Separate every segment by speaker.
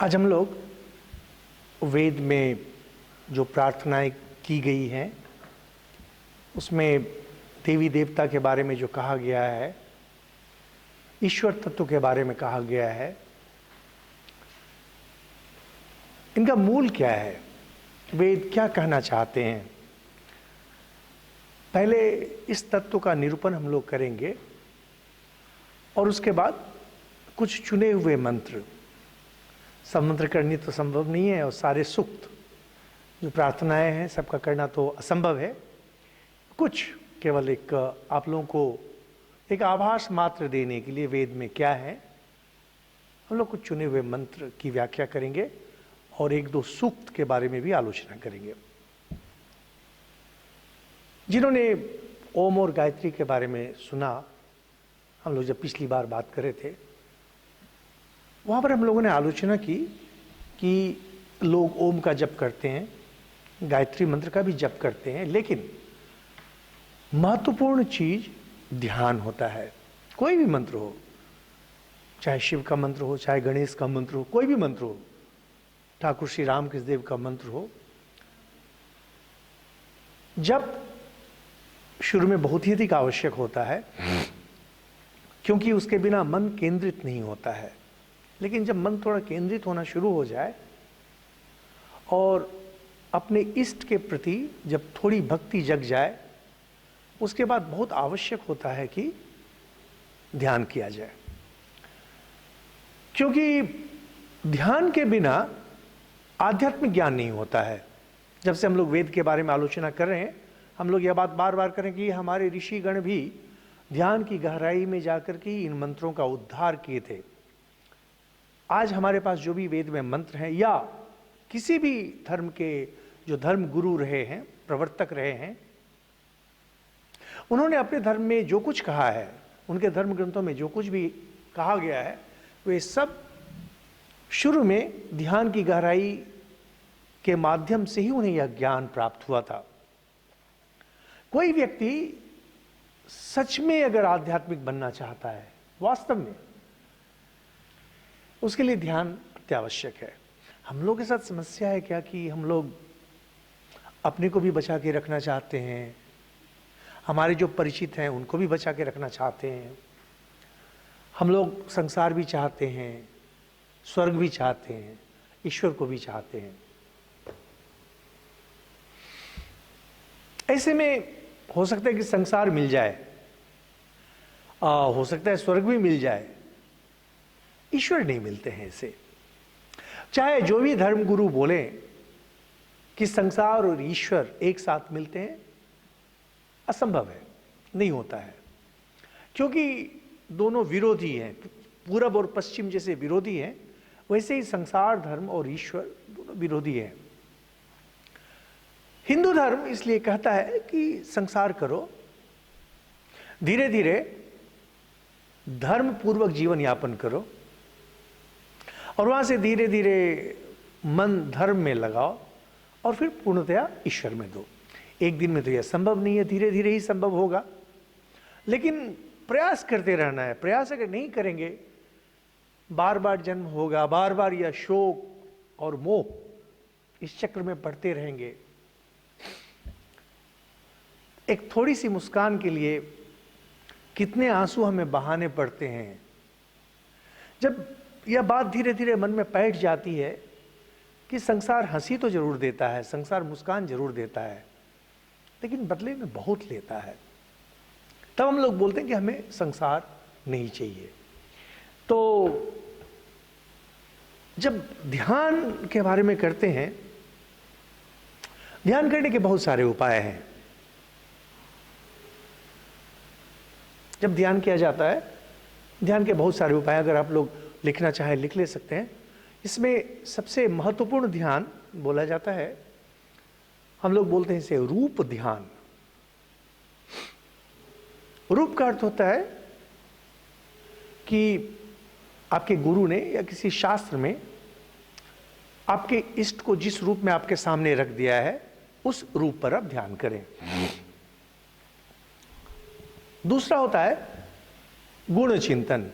Speaker 1: आज हम लोग वेद में जो प्रार्थनाएं की गई हैं उसमें देवी देवता के बारे में जो कहा गया है, ईश्वर तत्व के बारे में कहा गया है, इनका मूल क्या है, वेद क्या कहना चाहते हैं। पहले इस तत्व का निरूपण हम लोग करेंगे और उसके बाद कुछ चुने हुए मंत्र। सब मंत्र करनी तो संभव नहीं है और सारे सूक्त जो प्रार्थनाएं हैं सबका करना तो असंभव है। कुछ केवल एक आप लोगों को एक आभास मात्र देने के लिए वेद में क्या है, हम लोग कुछ चुने हुए मंत्र की व्याख्या करेंगे और एक दो सूक्त के बारे में भी आलोचना करेंगे। जिन्होंने ओम और गायत्री के बारे में सुना, हम लोग जब पिछली बार बात कर रहे थे वहाँ पर हम लोगों ने आलोचना की कि लोग ओम का जप करते हैं, गायत्री मंत्र का भी जप करते हैं, लेकिन महत्वपूर्ण चीज ध्यान होता है। कोई भी मंत्र हो, चाहे शिव का मंत्र हो, चाहे गणेश का मंत्र हो, कोई भी मंत्र हो, ठाकुर श्री राम कृष्ण देव का मंत्र हो, जब शुरू में बहुत ही अधिक आवश्यक होता है क्योंकि उसके बिना मन केंद्रित नहीं होता है। लेकिन जब मन थोड़ा केंद्रित होना शुरू हो जाए और अपने इष्ट के प्रति जब थोड़ी भक्ति जग जाए, उसके बाद बहुत आवश्यक होता है कि ध्यान किया जाए, क्योंकि ध्यान के बिना आध्यात्मिक ज्ञान नहीं होता है। जब से हम लोग वेद के बारे में आलोचना कर रहे हैं, हम लोग यह बात बार बार करें कि हमारे ऋषिगण भी ध्यान की गहराई में जाकर के इन मंत्रों का उद्धार किए थे। आज हमारे पास जो भी वेद में मंत्र हैं या किसी भी धर्म के जो धर्म गुरु रहे हैं, प्रवर्तक रहे हैं, उन्होंने अपने धर्म में जो कुछ कहा है, उनके धर्म ग्रंथों में जो कुछ भी कहा गया है, वे सब शुरू में ध्यान की गहराई के माध्यम से ही उन्हें यह ज्ञान प्राप्त हुआ था। कोई व्यक्ति सच में अगर आध्यात्मिक बनना चाहता है, वास्तव में, उसके लिए ध्यान अत्यावश्यक है। हम लोग के साथ समस्या है क्या कि हम लोग अपने को भी बचा के रखना चाहते हैं, हमारे जो परिचित हैं उनको भी बचा के रखना चाहते हैं, हम लोग संसार भी चाहते हैं, स्वर्ग भी चाहते हैं, ईश्वर को भी चाहते हैं। ऐसे में हो सकता है कि संसार मिल जाए, हो सकता है स्वर्ग भी मिल जाए, ईश्वर नहीं मिलते हैं। ऐसे चाहे जो भी धर्म गुरु बोले कि संसार और ईश्वर एक साथ मिलते हैं, असंभव है, नहीं होता है, क्योंकि दोनों विरोधी हैं। पूरब और पश्चिम जैसे विरोधी हैं, वैसे ही संसार धर्म और ईश्वर दोनों विरोधी हैं। हिंदू धर्म इसलिए कहता है कि संसार करो, धीरे धीरे धर्म पूर्वक जीवन यापन करो और वहां से धीरे धीरे मन धर्म में लगाओ और फिर पूर्णतया ईश्वर में दो। एक दिन में तो यह संभव नहीं है, धीरे धीरे ही संभव होगा, लेकिन प्रयास करते रहना है। प्रयास अगर नहीं करेंगे, बार बार जन्म होगा, बार बार यह शोक और मोह इस चक्र में पड़ते रहेंगे। एक थोड़ी सी मुस्कान के लिए कितने आंसू हमें बहाने पड़ते हैं। जब यह बात धीरे धीरे मन में बैठ जाती है कि संसार हंसी तो जरूर देता है, संसार मुस्कान जरूर देता है, लेकिन बदले में बहुत लेता है, तब हम लोग बोलते हैं कि हमें संसार नहीं चाहिए। तो जब ध्यान के बारे में करते हैं, ध्यान करने के बहुत सारे उपाय हैं। जब ध्यान किया जाता है, ध्यान के बहुत सारे उपाय, अगर आप लोग लिखना चाहे लिख ले सकते हैं। इसमें सबसे महत्वपूर्ण ध्यान बोला जाता है, हम लोग बोलते हैं इसे रूप ध्यान। रूप का अर्थ होता है कि आपके गुरु ने या किसी शास्त्र में आपके इष्ट को जिस रूप में आपके सामने रख दिया है, उस रूप पर आप ध्यान करें। दूसरा होता है गुण चिंतन।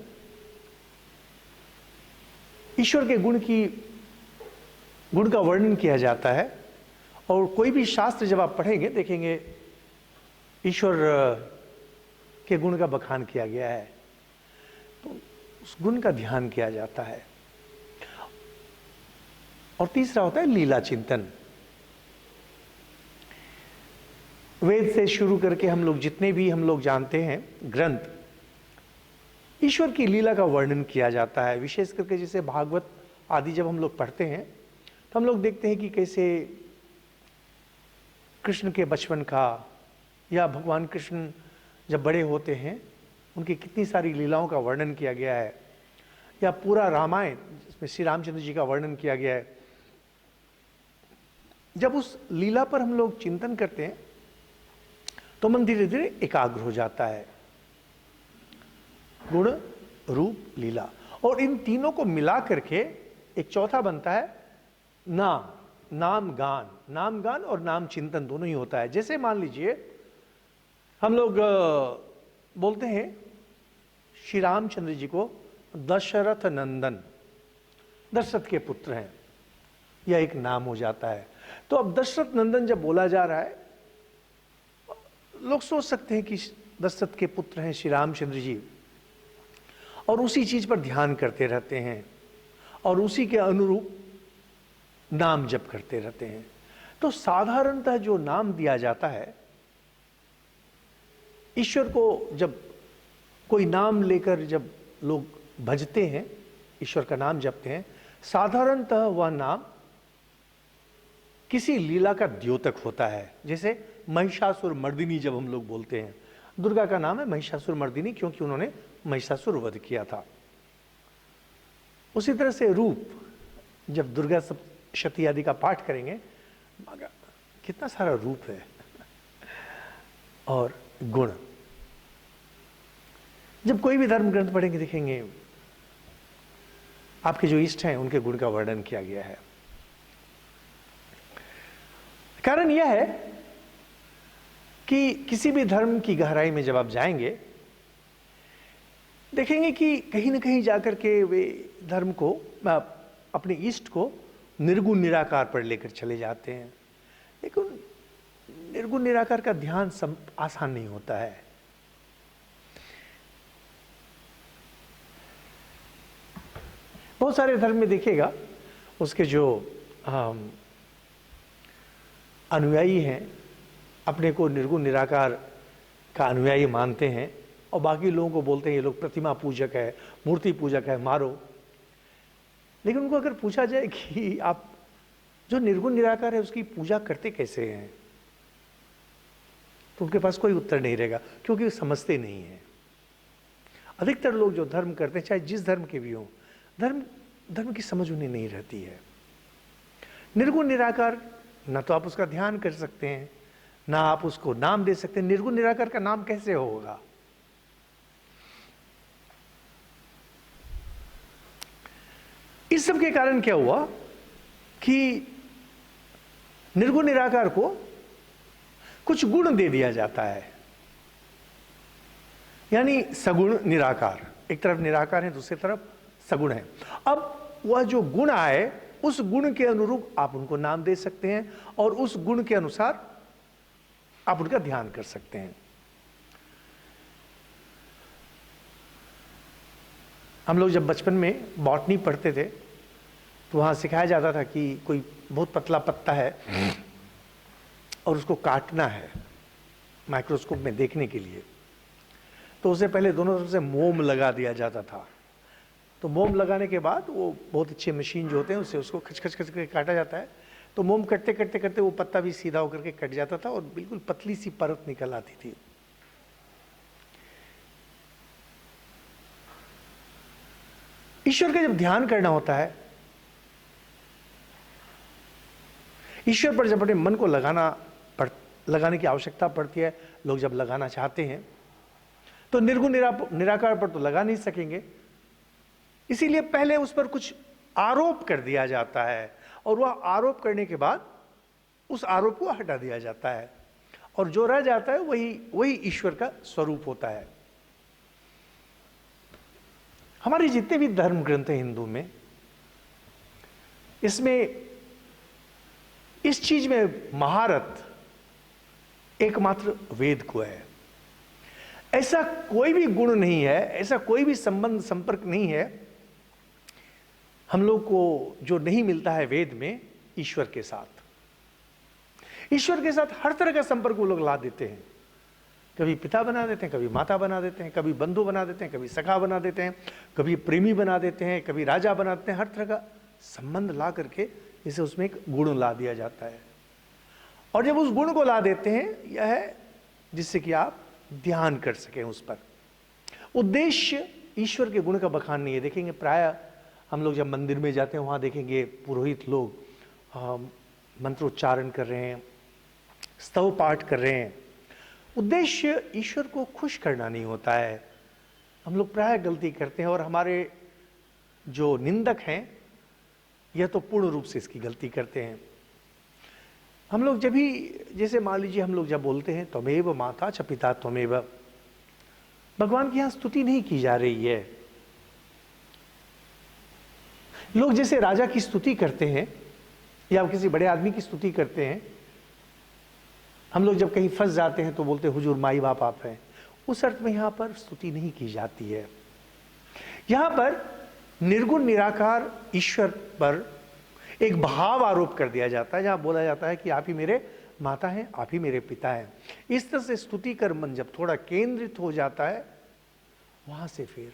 Speaker 1: ईश्वर के गुण की गुण का वर्णन किया जाता है। और कोई भी शास्त्र जब आप पढ़ेंगे देखेंगे ईश्वर के गुण का बखान किया गया है, तो उस गुण का ध्यान किया जाता है। और तीसरा होता है लीला चिंतन। वेद से शुरू करके हम लोग जितने भी हम लोग जानते हैं ग्रंथ, ईश्वर की लीला का वर्णन किया जाता है। विशेष करके जैसे भागवत आदि जब हम लोग पढ़ते हैं तो हम लोग देखते हैं कि कैसे कृष्ण के बचपन का, या भगवान कृष्ण जब बड़े होते हैं उनकी कितनी सारी लीलाओं का वर्णन किया गया है, या पूरा रामायण जिसमें श्री रामचंद्र जी का वर्णन किया गया है। जब उस लीला पर हम लोग चिंतन करते हैं तो मन धीरे धीरे एकाग्र हो जाता है। गुण, रूप, लीला, और इन तीनों को मिला करके एक चौथा बनता है नाम। नाम गान, नाम गान और नाम चिंतन दोनों ही होता है। जैसे मान लीजिए हम लोग बोलते हैं श्री रामचंद्र जी को दशरथ नंदन, दशरथ के पुत्र हैं, यह एक नाम हो जाता है। तो अब दशरथ नंदन जब बोला जा रहा है, लोग सोच सकते हैं कि दशरथ के पुत्र हैं श्री रामचंद्र जी, और उसी चीज पर ध्यान करते रहते हैं और उसी के अनुरूप नाम जप करते रहते हैं। तो साधारणतः जो नाम दिया जाता है, ईश्वर को जब कोई नाम लेकर जब लोग भजते हैं, ईश्वर का नाम जपते हैं, साधारणतः वह नाम किसी लीला का द्योतक होता है। जैसे महिषासुर मर्दिनी जब हम लोग बोलते हैं, दुर्गा का नाम है महिषासुर मर्दिनी क्योंकि उन्होंने महिषासुर वध किया था। उसी तरह से रूप, जब दुर्गा सप्तशती आदि का पाठ करेंगे, कितना सारा रूप है। और गुण, जब कोई भी धर्म ग्रंथ पढ़ेंगे देखेंगे आपके जो इष्ट हैं उनके गुण का वर्णन किया गया है। कारण यह है कि किसी भी धर्म की गहराई में जब आप जाएंगे देखेंगे कि कहीं ना कहीं जाकर के वे धर्म को, अपने इष्ट को निर्गुण निराकार पर लेकर चले जाते हैं। लेकिन निर्गुण निराकार का ध्यान आसान नहीं होता है। बहुत सारे धर्म में देखिएगा उसके जो अनुयायी हैं अपने को निर्गुण निराकार का अनुयायी मानते हैं और बाकी लोगों को बोलते हैं ये लोग प्रतिमा पूजक है, मूर्ति पूजक है, मारो। लेकिन उनको अगर पूछा जाए कि आप जो निर्गुण निराकार है उसकी पूजा करते कैसे हैं, तो उनके पास कोई उत्तर नहीं रहेगा, क्योंकि वो समझते नहीं हैं। अधिकतर लोग जो धर्म करते हैं, चाहे जिस धर्म के भी हों, धर्म की समझ उन्हें नहीं रहती है। निर्गुण निराकार ना तो आप उसका ध्यान कर सकते हैं, ना आप उसको नाम दे सकते हैं। निर्गुण निराकार का नाम कैसे होगा? इस सब के कारण क्या हुआ कि निर्गुण निराकार को कुछ गुण दे दिया जाता है, यानी सगुण निराकार। एक तरफ निराकार है, दूसरी तरफ सगुण है। अब वह जो गुण आए उस गुण के अनुरूप आप उनको नाम दे सकते हैं और उस गुण के अनुसार आप उनका ध्यान कर सकते हैं। हम लोग जब बचपन में बॉटनी पढ़ते थे तो वहां सिखाया जाता था कि कोई बहुत पतला पत्ता है और उसको काटना है माइक्रोस्कोप में देखने के लिए, तो उससे पहले दोनों तरफ से मोम लगा दिया जाता था। तो मोम लगाने के बाद वो बहुत अच्छे मशीन जो होते हैं उससे उसको खच खच खच करके काटा जाता है। तो मोम कटते कटते करते वो पत्ता भी सीधा होकर के कट जाता था और बिल्कुल पतली सी परत निकल आती थी। ईश्वर का जब ध्यान करना होता है, ईश्वर पर जब अपने मन को लगाने की आवश्यकता पड़ती है, लोग जब लगाना चाहते हैं तो निर्गुण निराकार पर तो लगा नहीं सकेंगे, इसीलिए पहले उस पर कुछ आरोप कर दिया जाता है और वह आरोप करने के बाद उस आरोप को हटा दिया जाता है और जो रह जाता है वही ईश्वर का स्वरूप होता है। हमारे जितने भी धर्म ग्रंथ हैं हिंदू में, इसमें इस चीज में महारत एकमात्र वेद को है। ऐसा कोई भी गुण नहीं है, ऐसा कोई भी संबंध संपर्क नहीं है हम लोग को जो नहीं मिलता है वेद में ईश्वर के साथ। ईश्वर के साथ हर तरह का संपर्क वो लोग ला देते हैं। कभी पिता बना देते हैं, कभी माता बना देते हैं, कभी बंधु बना देते हैं, कभी सखा बना देते हैं, कभी प्रेमी बना देते हैं, कभी राजा बना देते हैं। हर तरह का संबंध ला करके इसे उसमें एक गुण ला दिया जाता है। और जब उस गुण को ला देते हैं, यह है जिससे कि आप ध्यान कर सकें उस पर। उद्देश्य ईश्वर के गुण का बखान नहीं है। देखेंगे प्राय हम लोग जब मंदिर में जाते हैं वहां देखेंगे पुरोहित लोग मंत्रोच्चारण कर रहे हैं, स्तव पाठ कर रहे हैं। उद्देश्य ईश्वर को खुश करना नहीं होता है। हम लोग प्राय गलती करते हैं और हमारे जो निंदक हैं यह तो पूर्ण रूप से इसकी गलती करते हैं। हम लोग जब भी, जैसे मान लीजिए हम लोग जब बोलते हैं त्वमेव माता च पिता त्वमेव, भगवान की यहां स्तुति नहीं की जा रही है। लोग जैसे राजा की स्तुति करते हैं या किसी बड़े आदमी की स्तुति करते हैं, हम लोग जब कहीं फंस जाते हैं तो बोलते हैं हुजूर माई बाप आप हैं। उस अर्थ में यहां पर स्तुति नहीं की जाती है। यहां पर निर्गुण निराकार ईश्वर पर एक भाव आरोप कर दिया जाता है, जहां बोला जाता है कि आप ही मेरे माता हैं, आप ही मेरे पिता हैं। इस तरह से स्तुति कर मन जब थोड़ा केंद्रित हो जाता है, वहां से फिर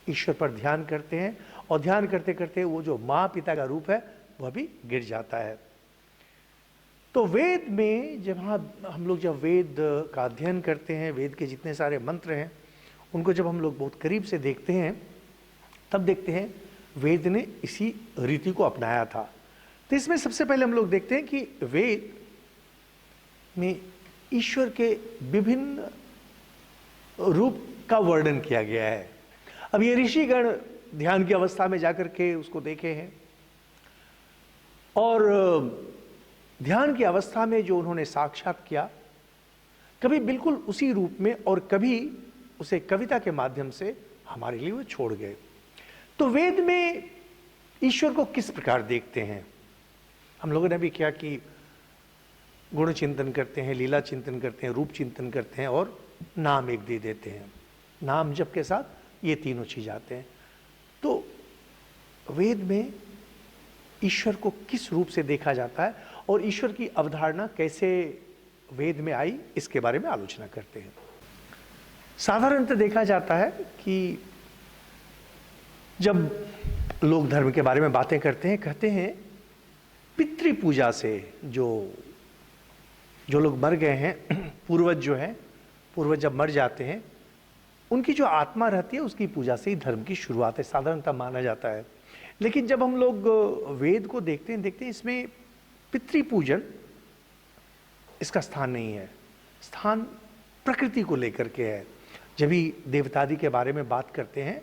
Speaker 1: ईश्वर पर ध्यान करते हैं और ध्यान करते करते वो जो माँ पिता का रूप है वह भी गिर जाता है। तो वेद में जब हम लोग जब वेद का अध्ययन करते हैं, वेद के जितने सारे मंत्र हैं उनको जब हम लोग बहुत करीब से देखते हैं, तब देखते हैं वेद ने इसी रीति को अपनाया था। तो इसमें सबसे पहले हम लोग देखते हैं कि वेद में ईश्वर के विभिन्न रूप का वर्णन किया गया है। अब ये ऋषिगण ध्यान की अवस्था में जाकर के उसको देखे हैं और ध्यान की अवस्था में जो उन्होंने साक्षात किया, कभी बिल्कुल उसी रूप में और कभी उसे कविता के माध्यम से हमारे लिए वो छोड़ गए। तो वेद में ईश्वर को किस प्रकार देखते हैं? हम लोगों ने भी क्या कि गुण चिंतन करते हैं, लीला चिंतन करते हैं, रूप चिंतन करते हैं और नाम एक दे देते हैं। नाम जप के साथ ये तीनों चीज आते हैं। तो वेद में ईश्वर को किस रूप से देखा जाता है और ईश्वर की अवधारणा कैसे वेद में आई, इसके बारे में आलोचना करते हैं। साधारणतः देखा जाता है कि जब लोग धर्म के बारे में बातें करते हैं, कहते हैं पितृ पूजा से जो लोग मर गए हैं, पूर्वज जो हैं, पूर्वज जब मर जाते हैं उनकी जो आत्मा रहती है उसकी पूजा से ही धर्म की शुरुआत है, साधारणतः माना जाता है। लेकिन जब हम लोग वेद को देखते हैं इसमें पितृ पूजन इसका स्थान नहीं है। स्थान प्रकृति को लेकर के है। जब भी देवतादि के बारे में बात करते हैं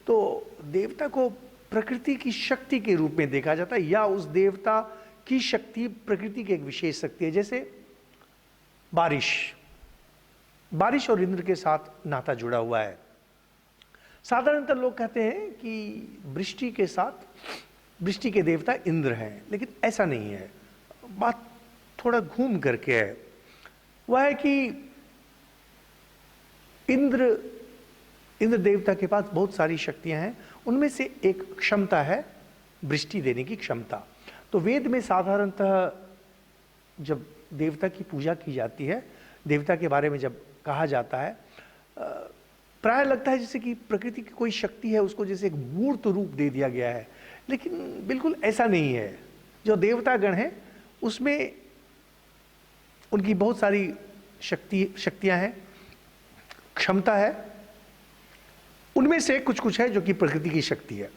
Speaker 1: तो देवता को प्रकृति की शक्ति के रूप में देखा जाता है, या उस देवता की शक्ति प्रकृति की एक विशेष शक्ति है। जैसे बारिश और इंद्र के साथ नाता जुड़ा हुआ है। साधारणतः लोग कहते हैं कि वृष्टि के साथ वृष्टि के देवता इंद्र हैं, लेकिन ऐसा नहीं है। बात थोड़ा घूम करके है। वह है कि इंद्र देवता के पास बहुत सारी शक्तियां हैं, उनमें से एक क्षमता है वृष्टि देने की क्षमता। तो वेद में साधारणतः जब देवता की पूजा की जाती है, देवता के बारे में जब कहा जाता है, प्राय लगता है जैसे कि प्रकृति की कोई शक्ति है, उसको जैसे एक मूर्त रूप दे दिया गया है, लेकिन बिल्कुल ऐसा नहीं है। जो देवतागण हैं उसमें उनकी बहुत सारी शक्तियां हैं, क्षमता है। उनमें से कुछ है जो कि प्रकृति की शक्ति है।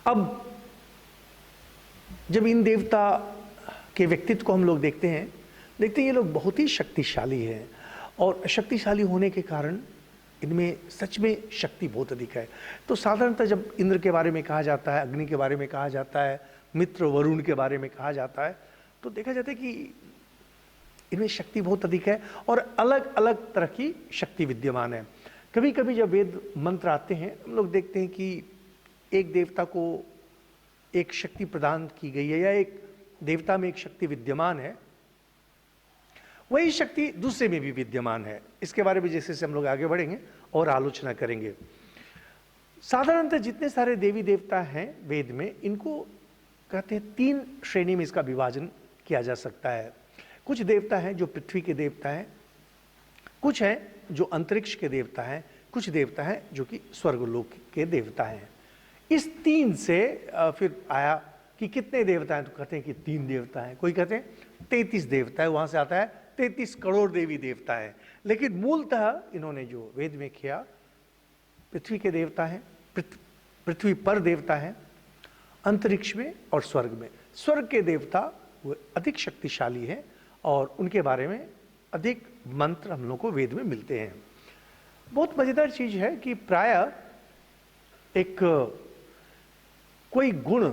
Speaker 1: अब जब इन देवता के व्यक्तित्व को हम लोग देखते हैं ये लोग बहुत ही शक्तिशाली हैं और शक्तिशाली होने के कारण इनमें सच में शक्ति बहुत अधिक है। तो साधारणतः जब इंद्र के बारे में कहा जाता है, अग्नि के बारे में कहा जाता है, मित्र वरुण के बारे में कहा जाता है, तो देखा जाता है कि इनमें शक्ति बहुत अधिक है और अलग अलग तरह की शक्ति विद्यमान है। कभी कभी जब वेद मंत्र आते हैं, हम लोग देखते हैं कि एक देवता को एक शक्ति प्रदान की गई है या एक देवता में एक शक्ति विद्यमान है, वही शक्ति दूसरे में भी विद्यमान है। इसके बारे में जैसे जैसे हम लोग आगे बढ़ेंगे और आलोचना करेंगे। साधारणतः जितने सारे देवी देवता हैं वेद में, इनको कहते हैं 3 श्रेणी में इसका विभाजन किया जा सकता है। कुछ देवता हैं जो पृथ्वी के देवता हैं, कुछ हैं जो अंतरिक्ष के देवता हैं, कुछ देवता हैं जो कि स्वर्गलोक के देवता हैं। इस 3 से फिर आया कि कितने देवता हैं, तो कहते हैं कि 3 देवता हैं, कोई कहते हैं 33 देवता है, वहां से आता है 33 करोड़ देवी देवता है। लेकिन मूलतः इन्होंने जो वेद में किया, पृथ्वी के देवता हैं, पृथ्वी पर देवता हैं, अंतरिक्ष में और स्वर्ग में। स्वर्ग के देवता वो अधिक शक्तिशाली हैं और उनके बारे में अधिक मंत्र हम लोग को वेद में मिलते हैं। बहुत मजेदार चीज है कि प्रायः एक कोई गुण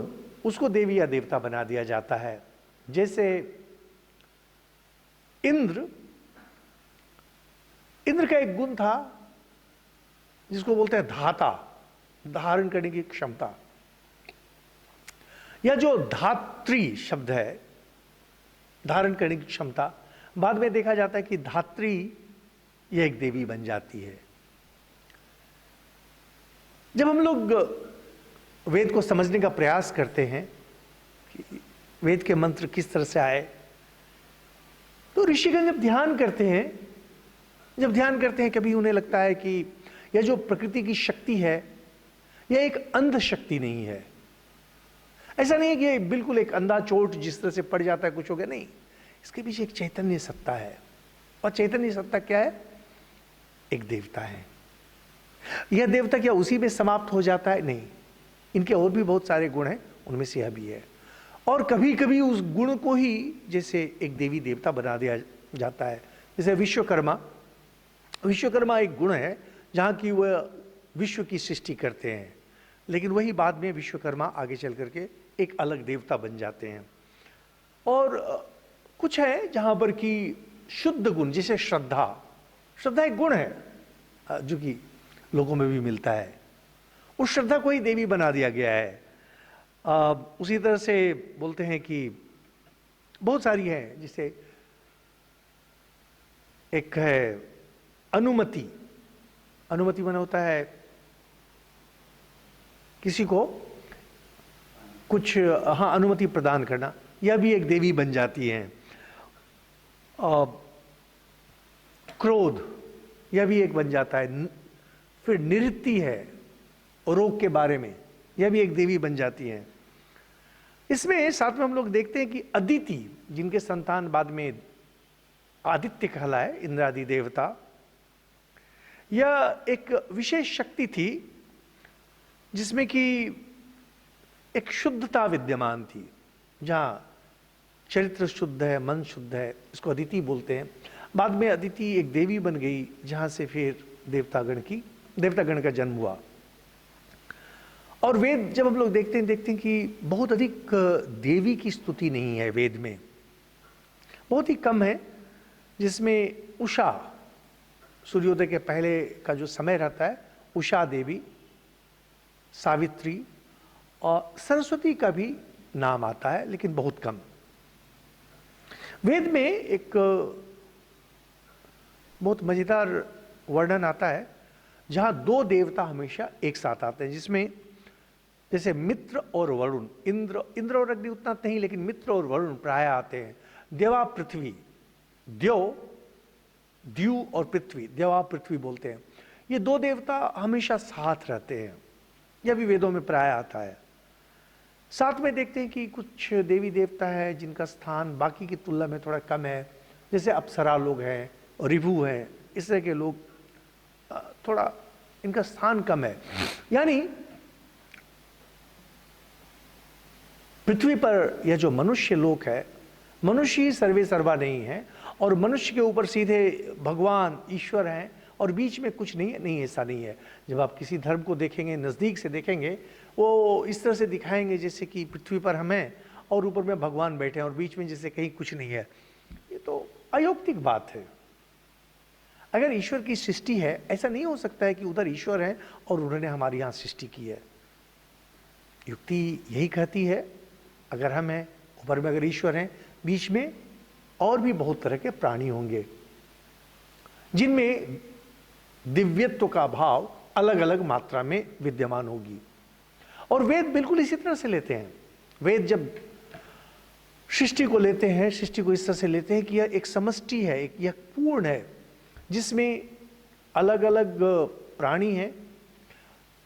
Speaker 1: उसको देवी या देवता बना दिया जाता है। जैसे इंद्र का एक गुण था जिसको बोलते हैं धाता, धारण करने की क्षमता, या जो धात्री शब्द है, धारण करने की क्षमता। बाद में देखा जाता है कि धात्री यह एक देवी बन जाती है। जब हम लोग वेद को समझने का प्रयास करते हैं कि वेद के मंत्र किस तरह से आए, तो ऋषिगण जब ध्यान करते हैं कभी उन्हें लगता है कि यह जो प्रकृति की शक्ति है यह एक अंध शक्ति नहीं है। ऐसा नहीं है कि बिल्कुल एक अंधा चोट जिस तरह से पड़ जाता है कुछ हो गया, नहीं, इसके पीछे एक चैतन्य सत्ता है। और चैतन्य सत्ता क्या है? एक देवता है। यह देवता क्या उसी में समाप्त हो जाता है? नहीं, इनके और भी बहुत सारे गुण हैं, उनमें से यह भी है। और कभी कभी उस गुण को ही जैसे एक देवी देवता बना दिया जाता है। जैसे विश्वकर्मा एक गुण है जहाँ की वह विश्व की सृष्टि करते हैं, लेकिन वही बाद में विश्वकर्मा आगे चल करके एक अलग देवता बन जाते हैं। और कुछ है जहाँ पर कि शुद्ध गुण, जैसे श्रद्धा एक गुण है जो कि लोगों में भी मिलता है, उस श्रद्धा को ही देवी बना दिया गया है। उसी तरह से बोलते हैं कि बहुत सारी है, जिसे एक है अनुमति बना होता है किसी को कुछ अनुमति प्रदान करना, यह भी एक देवी बन जाती है। क्रोध, यह भी एक बन जाता है। फिर निवृत्ति है रोग के बारे में, यह भी एक देवी बन जाती है। इसमें साथ में हम लोग देखते हैं कि अदिति, जिनके संतान बाद में आदित्य कहलाए, इंद्र आदि देवता, यह एक विशेष शक्ति थी जिसमें कि एक शुद्धता विद्यमान थी, जहां चरित्र शुद्ध है, मन शुद्ध है, इसको अदिति बोलते हैं। बाद में अदिति एक देवी बन गई, जहां से फिर देवतागण का जन्म हुआ। और वेद जब हम लोग देखते हैं कि बहुत अधिक देवी की स्तुति नहीं है वेद में, बहुत ही कम है, जिसमें उषा, सूर्योदय के पहले का जो समय रहता है, उषा देवी, सावित्री और सरस्वती का भी नाम आता है, लेकिन बहुत कम। वेद में एक बहुत मजेदार वर्णन आता है जहां 2 देवता हमेशा एक साथ आते हैं, जिसमें जैसे मित्र और वरुण, इंद्र और अग्नि उतना नहीं, लेकिन मित्र और वरुण प्राय आते हैं। देवा पृथ्वी, द्यू और पृथ्वी, देवा पृथ्वी बोलते हैं। ये 2 देवता हमेशा साथ रहते हैं, यह भी वेदों में प्राय आता है। साथ में देखते हैं कि कुछ देवी देवता है जिनका स्थान बाकी की तुलना में थोड़ा कम है, जैसे अप्सरा लोग हैं, रिभु हैं, इस तरह के लोग थोड़ा इनका स्थान कम है। यानी पृथ्वी पर यह जो मनुष्य लोक है, मनुष्य ही सर्वे सर्वा नहीं है, और मनुष्य के ऊपर सीधे भगवान ईश्वर हैं और बीच में कुछ नहीं है। नहीं, ऐसा नहीं है। जब आप किसी धर्म को देखेंगे, नज़दीक से देखेंगे, वो इस तरह से दिखाएंगे जैसे कि पृथ्वी पर हम हैं और ऊपर में भगवान बैठे हैं और बीच में जैसे कहीं कुछ नहीं है। ये तो अयौक्तिक बात है। अगर ईश्वर की सृष्टि है, ऐसा नहीं हो सकता है कि उधर ईश्वर है और उन्होंने हमारे यहाँ सृष्टि की है। युक्ति यही कहती है, अगर हम हैं ऊपर में अगर ईश्वर हैं, बीच में और भी बहुत तरह के प्राणी होंगे जिनमें दिव्यत्व का भाव अलग अलग मात्रा में विद्यमान होगी। और वेद बिल्कुल इसी तरह से लेते हैं। वेद जब सृष्टि को लेते हैं, सृष्टि को इस तरह से लेते हैं कि यह एक समष्टि है, एक यह पूर्ण है जिसमें अलग अलग प्राणी हैं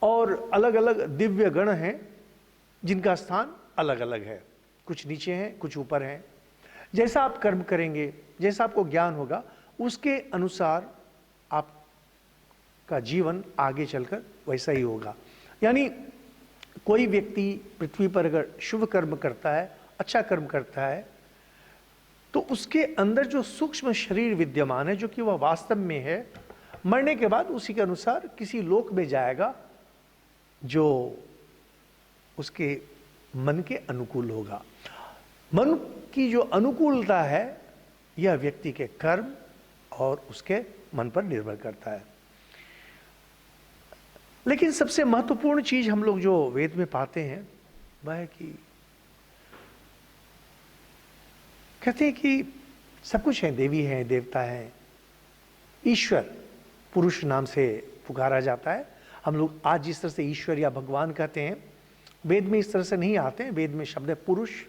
Speaker 1: और अलग अलग दिव्य गण हैं जिनका स्थान अलग अलग है। कुछ नीचे हैं, कुछ ऊपर हैं। जैसा आप कर्म करेंगे, जैसा आपको ज्ञान होगा, उसके अनुसार आपका जीवन आगे चलकर वैसा ही होगा। यानी कोई व्यक्ति पृथ्वी पर अगर शुभ कर्म करता है, अच्छा कर्म करता है, तो उसके अंदर जो सूक्ष्म शरीर विद्यमान है, जो कि वह वास्तव में है, मरने के बाद उसी के अनुसार किसी लोक में जाएगा जो उसके मन के अनुकूल होगा। मन की जो अनुकूलता है यह व्यक्ति के कर्म और उसके मन पर निर्भर करता है। लेकिन सबसे महत्वपूर्ण चीज हम लोग जो वेद में पाते हैं वह है कि कहते हैं कि सब कुछ है, देवी है, देवता है, ईश्वर पुरुष नाम से पुकारा जाता है। हम लोग आज जिस तरह से ईश्वर या भगवान कहते हैं, वेद में इस तरह से नहीं आते हैं। वेद में शब्द है पुरुष,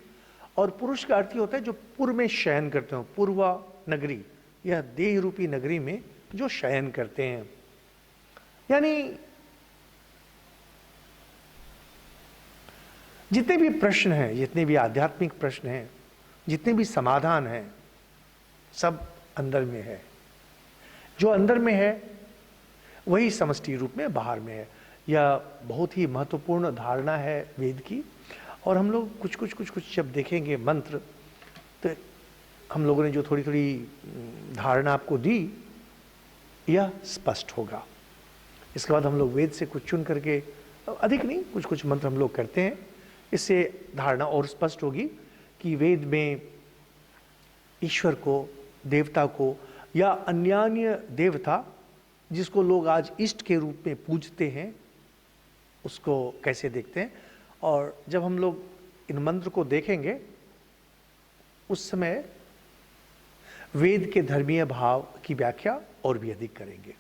Speaker 1: और पुरुष का अर्थ ही होता है जो पूर्व में शयन करते हो। पूर्वा नगरी, यह देह रूपी नगरी में जो शयन करते हैं। यानी जितने भी प्रश्न हैं, जितने भी आध्यात्मिक प्रश्न हैं, जितने भी समाधान हैं, सब अंदर में है। जो अंदर में है वही समष्टि रूप में बाहर में है। यह बहुत ही महत्वपूर्ण धारणा है वेद की। और हम लोग कुछ जब देखेंगे मंत्र, तो हम लोगों ने जो थोड़ी थोड़ी धारणा आपको दी, यह स्पष्ट होगा। इसके बाद हम लोग वेद से कुछ चुन करके, अधिक नहीं, कुछ मंत्र हम लोग करते हैं। इससे धारणा और स्पष्ट होगी कि वेद में ईश्वर को, देवता को या अन्यान्य देवता जिसको लोग आज इष्ट के रूप में पूजते हैं, उसको कैसे देखते हैं। और जब हम लोग इन मंत्र को देखेंगे उस समय वेद के धर्मीय भाव की व्याख्या और भी अधिक करेंगे।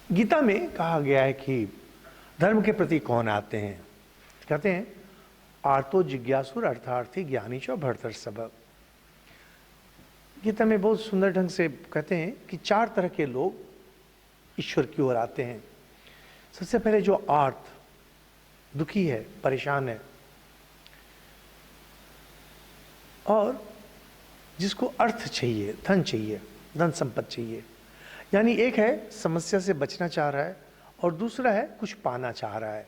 Speaker 1: गीता में कहा गया है कि धर्म के प्रति कौन आते हैं। कहते हैं आर्तो जिज्ञासुर अर्थार्थी ज्ञानी च भर्तर्षभ। गीता में बहुत सुंदर ढंग से कहते हैं कि 4 तरह के लोग ईश्वर की ओर आते हैं। सबसे पहले जो आर्त, दुखी है, परेशान है, और जिसको अर्थ चाहिए, धन चाहिए, धन संपत्ति चाहिए। यानी एक है समस्या से बचना चाह रहा है और दूसरा है कुछ पाना चाह रहा है।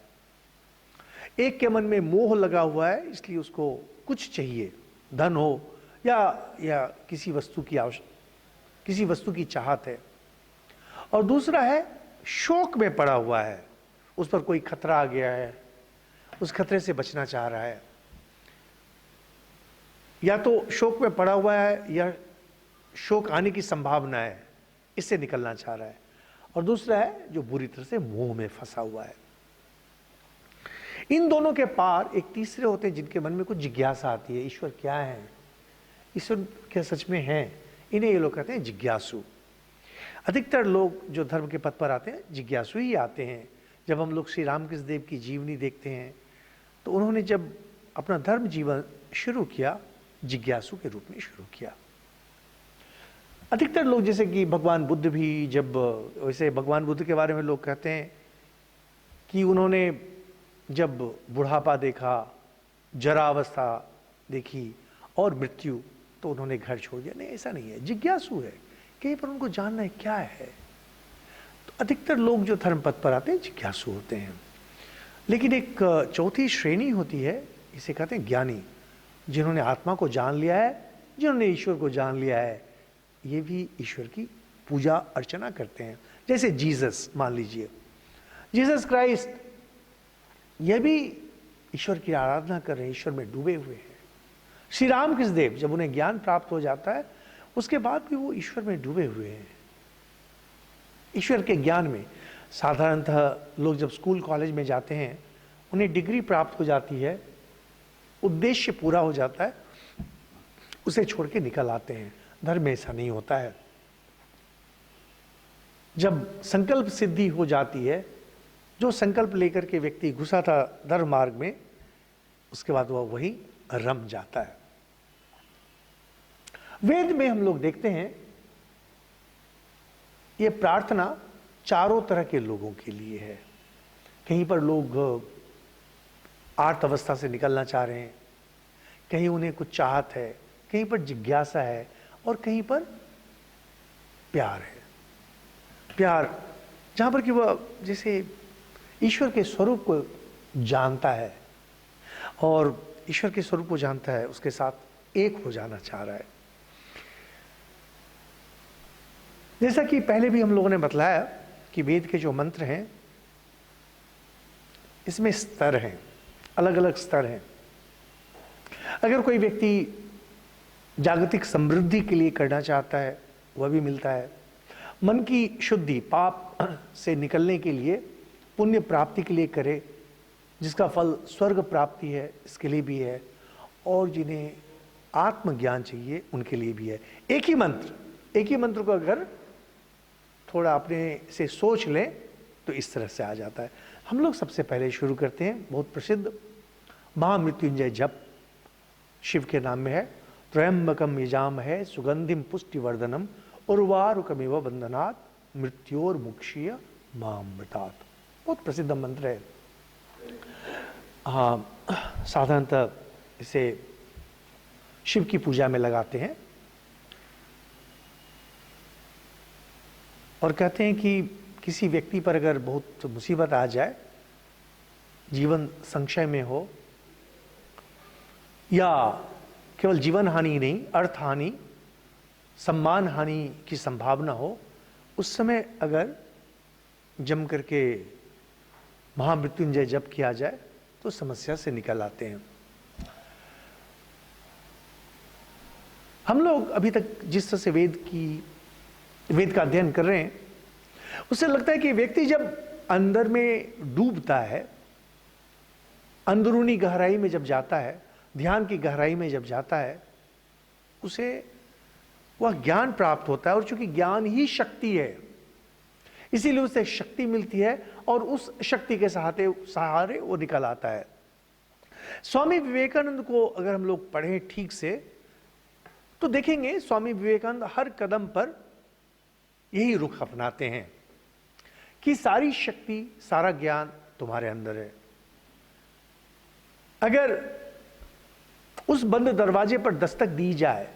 Speaker 1: एक के मन में मोह लगा हुआ है, इसलिए उसको कुछ चाहिए, धन हो या किसी वस्तु की चाहत है। और दूसरा है शोक में पड़ा हुआ है, उस पर कोई खतरा आ गया है, उस खतरे से बचना चाह रहा है। या तो शोक में पड़ा हुआ है या शोक आने की संभावना है, इससे निकलना चाह रहा है। और दूसरा है जो बुरी तरह से मोह में फंसा हुआ है। इन दोनों के पार एक तीसरे होते हैं जिनके मन में कुछ जिज्ञासा आती है, ईश्वर क्या है, ईश्वर क्या सच में है। इन्हें ये लोग कहते हैं जिज्ञासु। अधिकतर लोग जो धर्म के पथ पर आते हैं जिज्ञासु ही आते हैं। जब हम लोग श्री रामकृष्ण देव की जीवनी देखते हैं तो उन्होंने जब अपना धर्म जीवन शुरू किया, जिज्ञासु के रूप में शुरू किया। अधिकतर लोग, जैसे कि भगवान बुद्ध भी, जब वैसे भगवान बुद्ध के बारे में लोग कहते हैं कि उन्होंने जब बुढ़ापा देखा, जरावस्था देखी और मृत्यु, तो उन्होंने घर छोड़ दिया। नहीं, ऐसा नहीं है, जिज्ञासु है, कहीं पर उनको जानना है क्या है। तो अधिकतर लोग जो धर्म पथ पर आते हैं जिज्ञासु होते हैं। लेकिन एक चौथी श्रेणी होती है, इसे कहते हैं ज्ञानी, जिन्होंने आत्मा को जान लिया है, जिन्होंने ईश्वर को जान लिया है। ये भी ईश्वर की पूजा अर्चना करते हैं। जैसे जीसस, मान लीजिए जीसस क्राइस्ट, यह भी ईश्वर की आराधना कर रहे हैं, ईश्वर में डूबे हुए हैं। श्री रामकृष्ण देव, जब उन्हें ज्ञान प्राप्त हो जाता है उसके बाद भी वो ईश्वर में डूबे हुए हैं, ईश्वर के ज्ञान में। साधारणतः लोग जब स्कूल कॉलेज में जाते हैं, उन्हें डिग्री प्राप्त हो जाती है, उद्देश्य पूरा हो जाता है, उसे छोड़ के निकल आते हैं। धर्म में ऐसा नहीं होता है। जब संकल्प सिद्धि हो जाती है, जो संकल्प लेकर के व्यक्ति घुसा था धर्म मार्ग में, उसके बाद वह वही रम जाता है। वेद में हम लोग देखते हैं ये प्रार्थना चारों तरह के लोगों के लिए है। कहीं पर लोग आर्त अवस्था से निकलना चाह रहे हैं, कहीं उन्हें कुछ चाहत है, कहीं पर जिज्ञासा है, और कहीं पर प्यार है। प्यार जहां पर कि वह जैसे ईश्वर के स्वरूप को जानता है और ईश्वर के स्वरूप को जानता है, उसके साथ एक हो जाना चाह रहा है। जैसा कि पहले भी हम लोगों ने बतलाया कि वेद के जो मंत्र हैं इसमें स्तर हैं, अलग अलग स्तर हैं। अगर कोई व्यक्ति जागतिक समृद्धि के लिए करना चाहता है, वह भी मिलता है। मन की शुद्धि, पाप से निकलने के लिए, पुण्य प्राप्ति के लिए करे, जिसका फल स्वर्ग प्राप्ति है, इसके लिए भी है। और जिन्हें आत्मज्ञान चाहिए उनके लिए भी है। एक ही मंत्र को अगर थोड़ा अपने से सोच लें तो इस तरह से आ जाता है। हम लोग सबसे पहले शुरू करते हैं बहुत प्रसिद्ध महामृत्युंजय जप, शिव के नाम में है। त्रयंबकम यजामहे सुगंधिम पुष्टिवर्धनम उर्वारुकमिव बंधनात् मृत्योर्मुक्षीय मामृतात्। बहुत प्रसिद्ध मंत्र है। साधारणतः इसे शिव की पूजा में लगाते हैं और कहते हैं कि किसी व्यक्ति पर अगर बहुत मुसीबत आ जाए, जीवन संशय में हो, या केवल जीवन हानि नहीं, अर्थ हानि, सम्मान हानि की संभावना हो, उस समय अगर जम करके महामृत्युंजय जप किया जाए तो समस्या से निकल आते हैं। हम लोग अभी तक जिस तरह से वेद का अध्ययन कर रहे हैं, उससे लगता है कि व्यक्ति जब अंदर में डूबता है, अंदरूनी गहराई में जब जाता है, ध्यान की गहराई में जब जाता है, उसे वह ज्ञान प्राप्त होता है। और चूंकि ज्ञान ही शक्ति है, इसीलिए उसे शक्ति मिलती है और उस शक्ति के सहारे वो निकल आता है। स्वामी विवेकानंद को अगर हम लोग पढ़ें ठीक से तो देखेंगे स्वामी विवेकानंद हर कदम पर यही रुख अपनाते हैं कि सारी शक्ति, सारा ज्ञान तुम्हारे अंदर है। अगर उस बंद दरवाजे पर दस्तक दी जाए,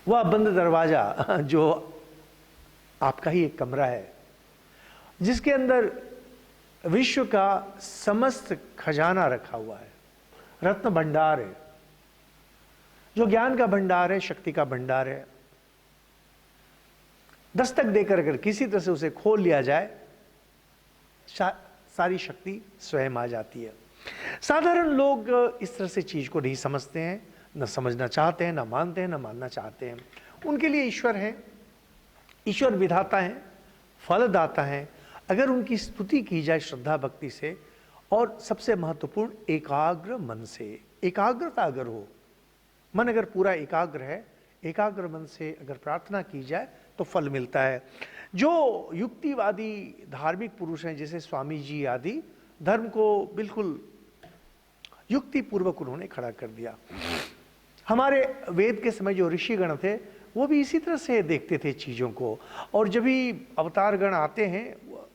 Speaker 1: वह बंद दरवाजा जो आपका ही एक कमरा है, जिसके अंदर विश्व का समस्त खजाना रखा हुआ है, रत्न भंडार है, जो ज्ञान का भंडार है, शक्ति का भंडार है, दस्तक देकर अगर किसी तरह से उसे खोल लिया जाए, सारी शक्ति स्वयं आ जाती है। साधारण लोग इस तरह से चीज को नहीं समझते हैं, न समझना चाहते हैं, न मानते हैं, न मानना चाहते हैं। उनके लिए ईश्वर है, ईश्वर विधाता है, फलदाता है। अगर उनकी स्तुति की जाए श्रद्धा भक्ति से, और सबसे महत्वपूर्ण एकाग्र मन से, एकाग्रता अगर हो, मन अगर पूरा एकाग्र है, एकाग्र मन से अगर प्रार्थना की जाए तो फल मिलता है। जो युक्तिवादी धार्मिक पुरुष हैं, जैसे स्वामी जी आदि, धर्म को बिल्कुल युक्ति पूर्वक उन्होंने खड़ा कर दिया। हमारे वेद के समय जो ऋषिगण थे, वो भी इसी तरह से देखते थे चीजों को, और जब भी अवतार गण आते हैं वो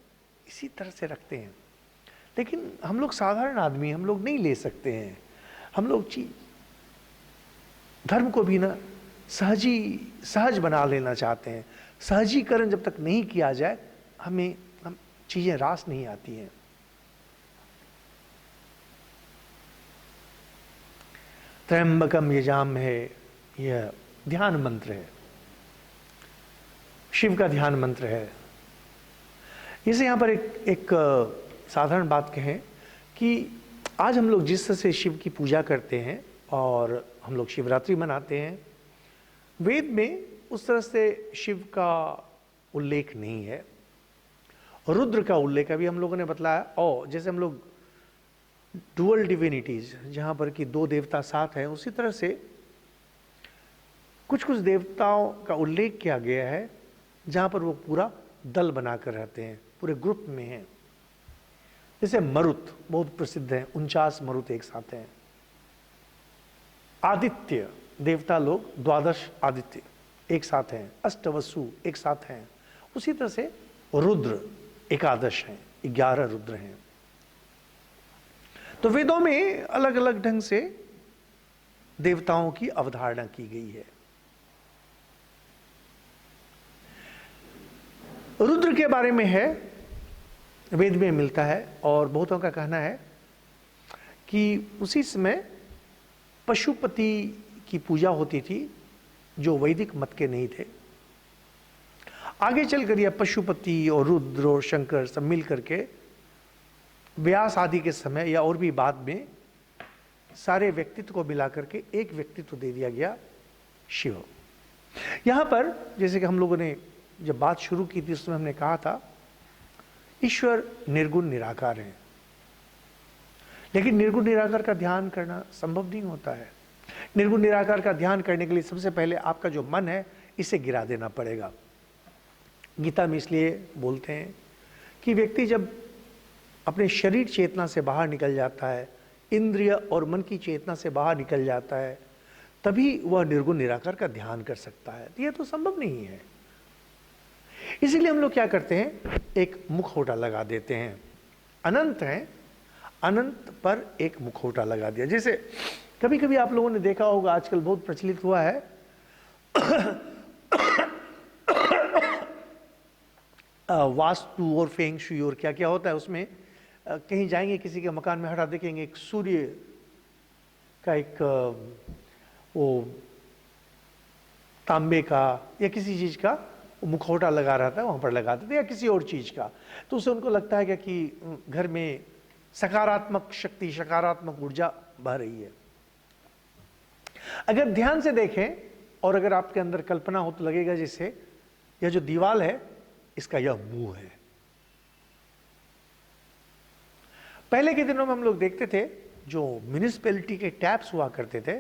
Speaker 1: इसी तरह से रखते हैं। लेकिन हम लोग साधारण आदमी, हम लोग नहीं ले सकते हैं। हम लोग धर्म को भी ना सहज बना लेना चाहते हैं। सहजीकरण जब तक नहीं किया जाए, हम चीजें रास नहीं आती हैं। त्र्यंबकम यजामहे, यह ध्यान मंत्र है, शिव का ध्यान मंत्र है। इसे यहां पर एक साधारण बात कहें कि आज हम लोग जिस तरह से शिव की पूजा करते हैं और हम लोग शिवरात्रि मनाते हैं, वेद में उस तरह से शिव का उल्लेख नहीं है। रुद्र का उल्लेख अभी हम लोगों ने बतलाया। और जैसे हम लोग डुअल डिविनिटीज, जहां पर कि दो देवता साथ हैं, उसी तरह से कुछ कुछ देवताओं का उल्लेख किया गया है जहां पर वो पूरा दल बनाकर रहते हैं, पूरे ग्रुप में हैं। जैसे मरुत बहुत प्रसिद्ध है, 49 मरुत एक साथ हैं। आदित्य देवता लोग 12 आदित्य एक साथ हैं। अष्टवसु एक साथ हैं। उसी तरह से रुद्र एकादश हैं, 11 रुद्र हैं। तो वेदों में अलग अलग ढंग से देवताओं की अवधारणा की गई है। रुद्र के बारे में है, वेद में मिलता है, और बहुतों का कहना है कि उसी समय पशुपति की पूजा होती थी जो वैदिक मत के नहीं थे। आगे चलकर यह पशुपति और रुद्र और शंकर सब मिल करके व्यास आदि के समय या और भी बाद में सारे व्यक्तित्व को मिला करके एक व्यक्तित्व दे दिया गया, शिव। यहां पर जैसे कि हम लोगों ने जब बात शुरू की थी उसमें हमने कहा था ईश्वर निर्गुण निराकार है, लेकिन निर्गुण निराकार का ध्यान करना संभव नहीं होता है। निर्गुण निराकार का ध्यान करने के लिए सबसे पहले आपका जो मन है इसे गिरा देना पड़ेगा। गीता में इसलिए बोलते हैं कि व्यक्ति जब अपने शरीर चेतना से बाहर निकल जाता है, इंद्रिय और मन की चेतना से बाहर निकल जाता है, तभी वह निर्गुण निराकार का ध्यान कर सकता है। यह तो संभव नहीं है। इसीलिए हम लोग क्या करते हैं, एक मुखौटा लगा देते हैं। अनंत है, अनंत पर एक मुखौटा लगा दिया। जैसे कभी कभी आप लोगों ने देखा होगा, आजकल बहुत प्रचलित हुआ है वास्तु और फेंग शुई और क्या क्या होता है उसमें। कहीं जाएंगे किसी के मकान में, हटा देखेंगे एक सूर्य का एक वो तांबे का या किसी चीज का मुखौटा लगा रहता है, वहां पर लगा देते, या किसी और चीज का। तो उससे उनको लगता है कि घर में सकारात्मक शक्ति, सकारात्मक ऊर्जा बह रही है। अगर ध्यान से देखें और अगर आपके अंदर कल्पना हो तो लगेगा जैसे यह जो दीवाल है इसका यह मुंह है। पहले के दिनों में हम लोग देखते थे जो म्युनिसिपैलिटी के टैप्स हुआ करते थे,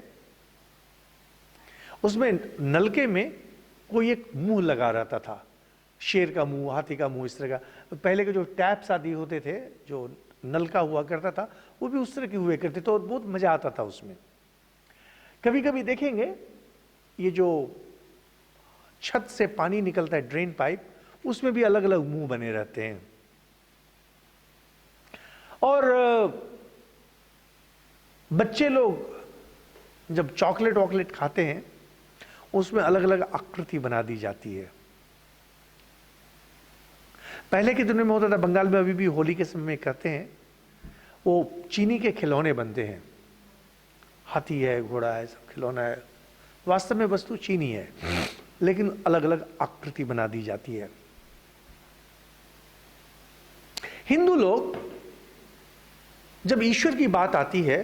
Speaker 1: उसमें नलके में कोई एक मुंह लगा रहता था, शेर का मुंह, हाथी का मुंह, इस तरह का। पहले के जो टैप्स आदि होते थे, जो नलका हुआ करता था, वो भी उस तरह के हुए करते थे और बहुत मजा आता था उसमें। कभी कभी देखेंगे ये जो छत से पानी निकलता है, ड्रेन पाइप, उसमें भी अलग अलग मुंह बने रहते हैं। और बच्चे लोग जब चॉकलेट वॉकलेट खाते हैं उसमें अलग अलग आकृति बना दी जाती है। पहले के दिनों में होता था, बंगाल में अभी भी होली के समय में कहते हैं, वो चीनी के खिलौने बनते हैं, हाथी है, घोड़ा है, सब खिलौना है, वास्तव में वस्तु चीनी है, लेकिन अलग अलग आकृति बना दी जाती है। हिंदू लोग जब ईश्वर की बात आती है,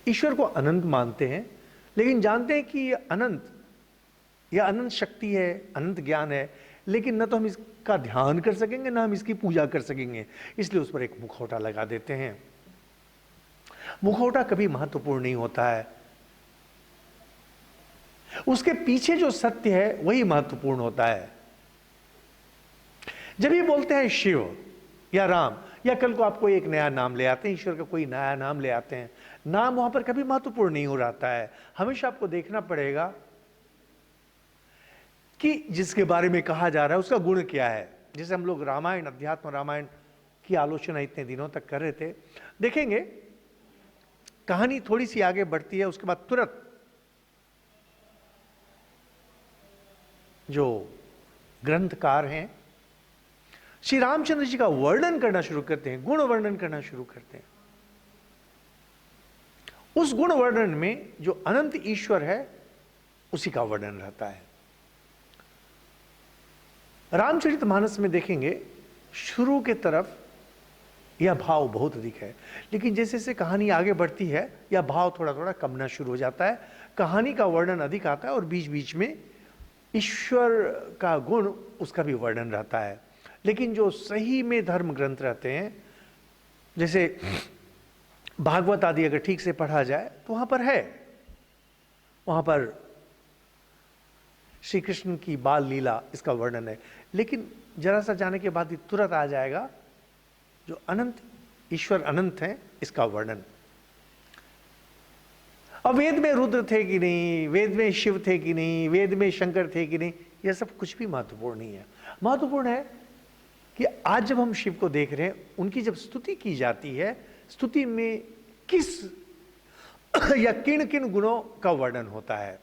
Speaker 1: ईश्वर को अनंत मानते हैं, लेकिन जानते हैं कि यह अनंत या अनंत शक्ति है, अनंत ज्ञान है, लेकिन न तो हम इसका ध्यान कर सकेंगे, न हम इसकी पूजा कर सकेंगे। इसलिए उस पर एक मुखौटा लगा देते हैं। मुखौटा कभी महत्वपूर्ण नहीं होता है, उसके पीछे जो सत्य है वही महत्वपूर्ण होता है। जब ये बोलते हैं शिव या राम, या कल को आपको एक नया नाम ले आते हैं, ईश्वर का कोई नया नाम ले आते हैं, नाम वहां पर कभी महत्वपूर्ण नहीं हो रहता है। हमेशा आपको देखना पड़ेगा कि जिसके बारे में कहा जा रहा है उसका गुण क्या है। जैसे हम लोग रामायण, अध्यात्म रामायण की आलोचना इतने दिनों तक कर रहे थे, देखेंगे कहानी थोड़ी सी आगे बढ़ती है, उसके बाद तुरंत जो ग्रंथकार हैं श्री रामचंद्र जी का वर्णन करना शुरू करते हैं, गुण वर्णन करना शुरू करते हैं। उस गुण वर्णन में जो अनंत ईश्वर है उसी का वर्णन रहता है। रामचरितमानस में देखेंगे शुरू के तरफ यह भाव बहुत अधिक है, लेकिन जैसे जैसे कहानी आगे बढ़ती है यह भाव थोड़ा थोड़ा कमना शुरू हो जाता है। कहानी का वर्णन अधिक आता है और बीच बीच में ईश्वर का गुण, उसका भी वर्णन रहता है। लेकिन जो सही में धर्म ग्रंथ रहते हैं, जैसे भागवत आदि अगर ठीक से पढ़ा जाए तो वहां पर है, वहां पर श्री कृष्ण की बाल लीला इसका वर्णन है। लेकिन जरा सा जाने के बाद ही तुरंत आ जाएगा जो अनंत ईश्वर अनंत है इसका वर्णन। अब वेद में रुद्र थे कि नहीं, वेद में शिव थे कि नहीं, वेद में शंकर थे कि नहीं, यह सब कुछ भी महत्वपूर्ण नहीं है। महत्वपूर्ण है कि आज जब हम शिव को देख रहे हैं, उनकी जब स्तुति की जाती है, स्तुति में किस या किन किन गुणों का वर्णन होता है।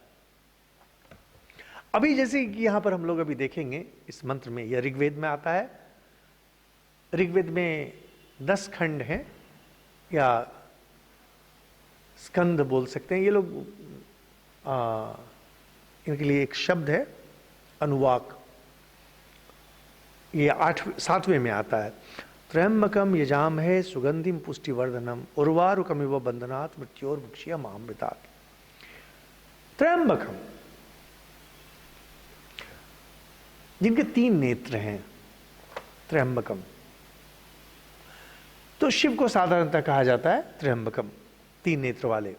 Speaker 1: अभी जैसे कि यहां पर हम लोग अभी देखेंगे इस मंत्र में, यह ऋग्वेद में आता है। ऋग्वेद में 10 खंड हैं या स्कंद बोल सकते हैं ये लोग। इनके लिए एक शब्द है अनुवाक, ये 7वें में आता है। त्र्यंबकम यजामहे सुगंधिम पुष्टिवर्धनम उर्वारुकमिव बंधनात् मृत्योर्मुक्षीयमामृतात्। त्र्यंबकम, जिनके 3 नेत्र हैं, त्र्यंबकम। तो शिव को साधारणतः कहा जाता है त्र्यंबकम, 3 नेत्र वाले।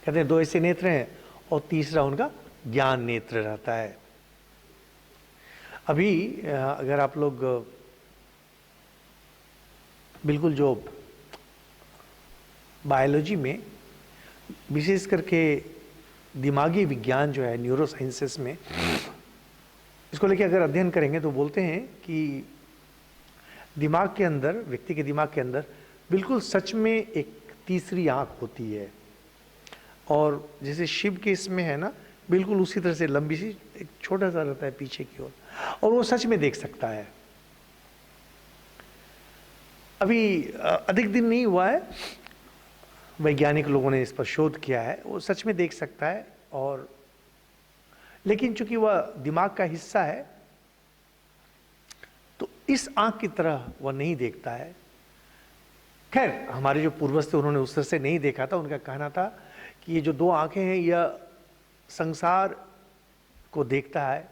Speaker 1: कहते हैं 2 ऐसे नेत्र हैं और तीसरा उनका ज्ञान नेत्र रहता है। अभी अगर आप लोग बिल्कुल जो बायोलॉजी में विशेष करके दिमागी विज्ञान जो है न्यूरो साइंसेस में, इसको लेके अगर अध्ययन करेंगे तो बोलते हैं कि दिमाग के अंदर, व्यक्ति के दिमाग के अंदर बिल्कुल सच में एक तीसरी आंख होती है। और जैसे शिव के इसमें है ना, बिल्कुल उसी तरह से लंबी सी एक छोटा सा रहता है पीछे की ओर, और वो सच में देख सकता है। अभी अधिक दिन नहीं हुआ है, वैज्ञानिक लोगों ने इस पर शोध किया है, वो सच में देख सकता है। और लेकिन चूंकि वह दिमाग का हिस्सा है तो इस आंख की तरह वह नहीं देखता है। खैर, हमारे जो पूर्वज थे उन्होंने उस तरह से नहीं देखा था। उनका कहना था कि ये जो 2 आंखें हैं यह संसार को देखता है,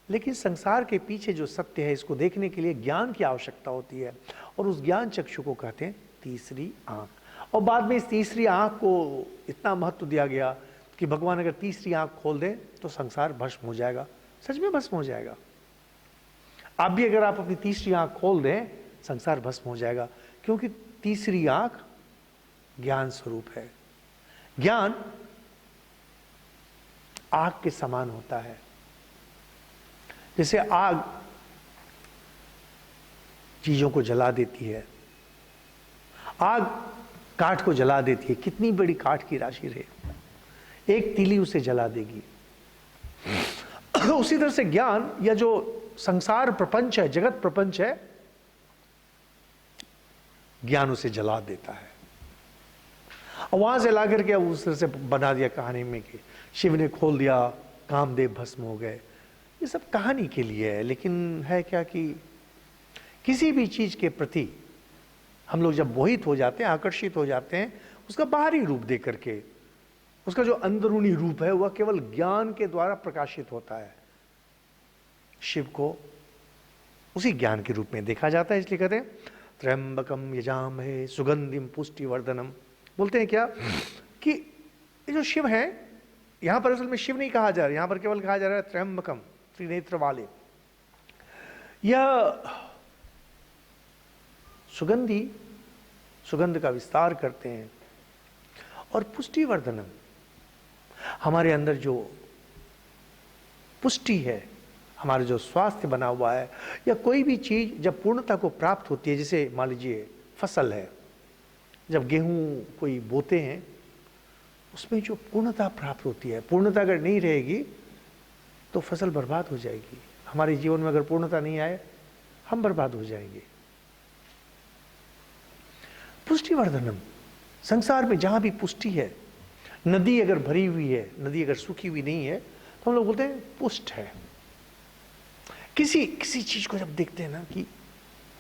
Speaker 1: लेकिन संसार के पीछे जो सत्य है इसको देखने के लिए ज्ञान की आवश्यकता होती है, और उस ज्ञान चक्षु को कहते हैं तीसरी आंख। और बाद में इस तीसरी आंख को इतना महत्व दिया गया कि भगवान अगर तीसरी आंख खोल दें तो संसार भस्म हो जाएगा। सच में भस्म हो जाएगा। आप भी अगर आप अपनी तीसरी आंख खोल दें, संसार भस्म हो जाएगा, क्योंकि तीसरी आंख ज्ञान स्वरूप है। ज्ञान आग के समान होता है। जैसे आग चीजों को जला देती है, आग काठ को जला देती है, कितनी बड़ी काठ की राशि रहे, एक तीली उसे जला देगी। उसी तरह से ज्ञान या जो संसार प्रपंच है, जगत प्रपंच है, ज्ञान उसे जला देता है। और वहां से ला करके अब उस तरह से बना दिया कहानी में कि शिव ने खोल दिया, कामदेव भस्म हो गए। ये सब कहानी के लिए है, लेकिन है क्या कि किसी भी चीज के प्रति हम लोग जब मोहित हो जाते हैं, आकर्षित हो जाते हैं, उसका बाहरी रूप देख करके, उसका जो अंदरूनी रूप है वह केवल ज्ञान के द्वारा प्रकाशित होता है। शिव को उसी ज्ञान के रूप में देखा जाता है। इसलिए कहते हैं त्र्यंबकम यजामहे सुगंधिम पुष्टिवर्धनम। बोलते हैं क्या कि ये जो शिव है, यहां पर असल में शिव नहीं कहा जा रहा है, यहां पर केवल कहा जा रहा है त्र्यंबकम, त्रिनेत्र वाले। यह सुगंधी, सुगंध का विस्तार करते हैं। और पुष्टिवर्धनम, हमारे अंदर जो पुष्टि है, हमारा जो स्वास्थ्य बना हुआ है, या कोई भी चीज जब पूर्णता को प्राप्त होती है, जैसे मान लीजिए फसल है, जब गेहूं कोई बोते हैं उसमें जो पूर्णता प्राप्त होती है, पूर्णता अगर नहीं रहेगी तो फसल बर्बाद हो जाएगी। हमारे जीवन में अगर पूर्णता नहीं आए हम बर्बाद हो जाएंगे। पुष्टिवर्धनम, संसार में जहां भी पुष्टि है, नदी अगर भरी हुई है, नदी अगर सूखी हुई नहीं है तो हम लोग बोलते हैं पुष्ट है। किसी चीज को जब देखते हैं ना कि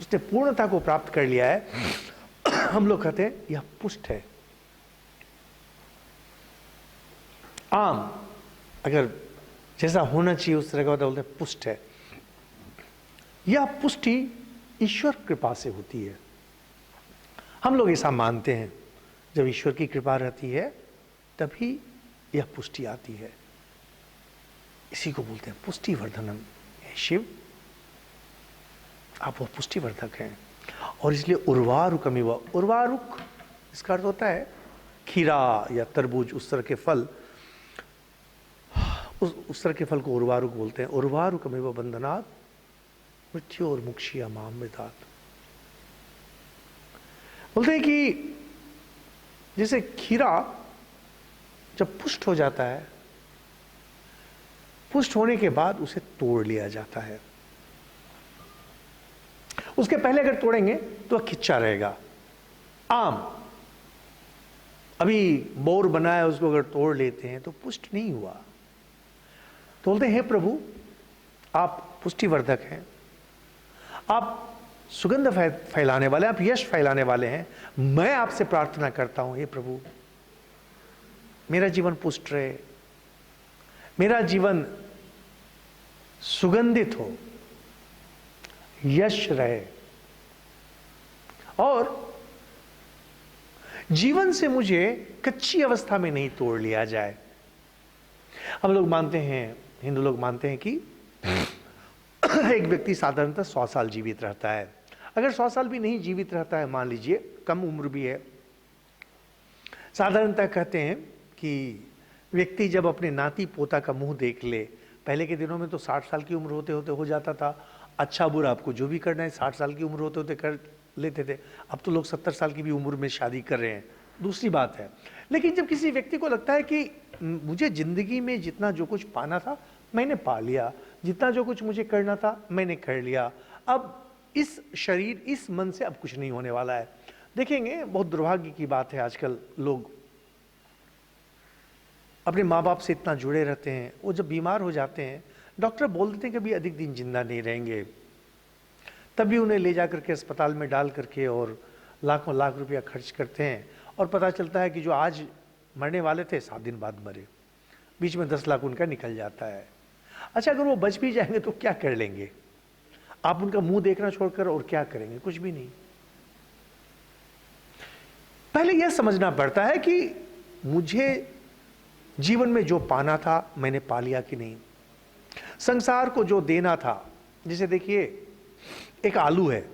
Speaker 1: उसने पूर्णता को प्राप्त कर लिया है, हम लोग कहते हैं यह पुष्ट है। आम अगर जैसा होना चाहिए उस तरह का होता है, बोलते हैं पुष्ट है। यह पुष्टि ईश्वर कृपा से होती है। हम लोग ऐसा मानते हैं, जब ईश्वर की कृपा रहती है तभी यह पुष्टि आती है। इसी को बोलते हैं पुष्टिवर्धनम। हे शिव, आप वो पुष्टिवर्धक हैं। और इसलिए उर्वारुकमिव, उर्वारुक इसका अर्थ होता है खीरा या तरबूज, उस तरह के फल, उस तरह के फल को उर्वारुक बोलते हैं। उर्वारुकमिव बंधनात् मृत्यु और मुक्षिया मामृतात्। बोलते हैं कि जैसे खीरा जब पुष्ट हो जाता है, पुष्ट होने के बाद उसे तोड़ लिया जाता है। उसके पहले अगर तोड़ेंगे तो वह खिच्चा रहेगा। आम, अभी बोर बना है, उसको अगर तोड़ लेते हैं तो पुष्ट नहीं हुआ। तो बोलते हैं, हे प्रभु, आप पुष्टिवर्धक हैं, आप सुगंध फैलाने वाले, आप यश फैलाने वाले हैं। मैं आपसे प्रार्थना करता हूं, हे प्रभु, मेरा जीवन पुष्ट रहे, मेरा जीवन सुगंधित हो, यश रहे, और जीवन से मुझे कच्ची अवस्था में नहीं तोड़ लिया जाए। हम लोग मानते हैं, हिंदू लोग मानते हैं कि एक व्यक्ति साधारणतः 100 साल जीवित रहता है। अगर 100 साल भी नहीं जीवित रहता है, मान लीजिए कम उम्र भी है, साधारणतः कहते हैं कि व्यक्ति जब अपने नाती पोता का मुंह देख ले, पहले के दिनों में तो 60 साल की उम्र होते होते हो जाता था, अच्छा बुरा आपको जो भी करना है 60 साल की उम्र होते होते कर लेते थे। अब तो लोग 70 साल की भी उम्र में शादी कर रहे हैं, दूसरी बात है। लेकिन जब किसी व्यक्ति को लगता है कि मुझे जिंदगी में जितना जो कुछ पाना था मैंने पा लिया, जितना जो कुछ मुझे करना था मैंने कर लिया, अब इस शरीर, इस मन से अब कुछ नहीं होने वाला है। देखेंगे, बहुत दुर्भाग्य की बात है, आजकल लोग अपने माँ बाप से इतना जुड़े रहते हैं, वो जब बीमार हो जाते हैं डॉक्टर बोल देते हैं कि अभी अधिक दिन जिंदा नहीं रहेंगे, तब भी उन्हें ले जा करके अस्पताल में डाल करके और लाखों लाख रुपया खर्च करते हैं, और पता चलता है कि जो आज मरने वाले थे 7 दिन बाद मरे, बीच में 10 लाख उनका निकल जाता है। अच्छा, अगर वो बच भी जाएंगे तो क्या कर लेंगे? आप उनका मुंह देखना छोड़कर और क्या करेंगे? कुछ भी नहीं। पहले यह समझना पड़ता है कि मुझे जीवन में जो पाना था मैंने पा लिया कि नहीं, संसार को जो देना था। जैसे देखिए, एक आलू है,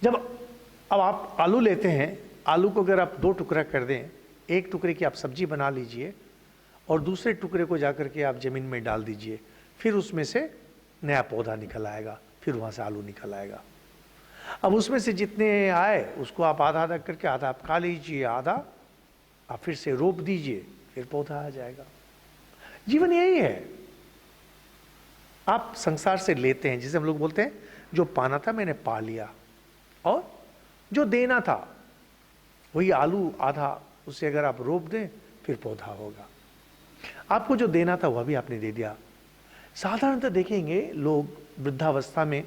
Speaker 1: जब अब आप आलू लेते हैं, आलू को अगर आप 2 टुकड़ा कर दें, एक टुकड़े की आप सब्जी बना लीजिए और दूसरे टुकड़े को जाकर के आप जमीन में डाल दीजिए, फिर उसमें से नया पौधा निकल आएगा, फिर वहां से आलू निकल आएगा। अब उसमें से जितने आए उसको आप आधा आधा करके, आधा आप खा लीजिए, आधा आप फिर से रोप दीजिए, फिर पौधा आ जाएगा। जीवन यही है, आप संसार से लेते हैं, जिसे हम लोग बोलते हैं जो पाना था मैंने पा लिया, और जो देना था वही आलू आधा, उसे अगर आप रोप दें फिर पौधा होगा। आपको जो देना था वह भी आपने दे दिया। साधारणतः देखेंगे लोग वृद्धावस्था में